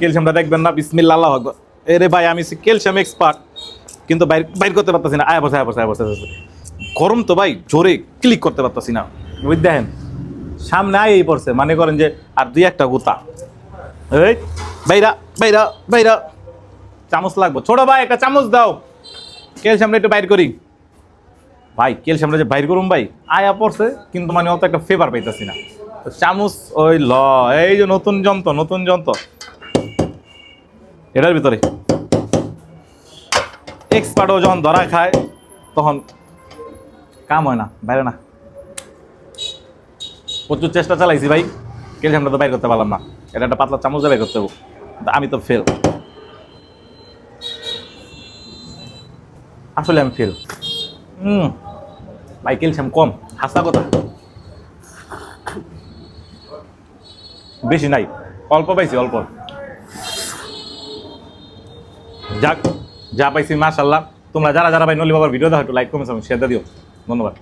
ক্যালসিয়ামটা দেখবেন না, বিসমিল্লাহ আল্লাহু আকবার। এরে ভাই আমি ক্যালসিয়াম এক্সপার্ট, কিন্তু বাইর করতে পারতাছি না। আয় বসে গরম তো ভাই, জোরে ক্লিক করতে পারতাছি না। ওই দেখেন সামনে আয়েই পড়ছে, মানে করেন যে আর দুই একটা গুতা। এই বাইরা বাইরা বাইরা, চামচ লাগবো। ছোট ভাই একটা চামচ দাও, ক্যালসিয়ামটা একটু বাইর করি। ভাই ক্যালসিয়ামটা যে বাইর করুম ভাই, আয়া পড়ছে কিন্তু মানে অত একটা ফেভার পাইতাছি না। চামচ ওই এই যে নতুন যন্ত্র এটার ভিতরে এক্সপার্টও যখন ধরা খায় তখন কাম হয় না, বাইরে না। প্রচুর চেষ্টা চালাইছি ভাই, ক্যালসিয়ামটা তো বাইর করতে পারলাম না। এটা একটা পাতলা চামচ দিয়ে বাইর করতে হবে, আমি তো ফেল। আসলে আমি ফেল। ভাই ক্যালসিয়াম কম, হাসা কথা। বেশি নাই, অল্প পাইছি, অল্প। যাক, যা পাইছি মাশাআল্লাহ। তোমরা যারা ভাই নলি বাবার ভিডিও দেখো একটু লাইক কমেন্ট শেয়ার দিও। ধন্যবাদ।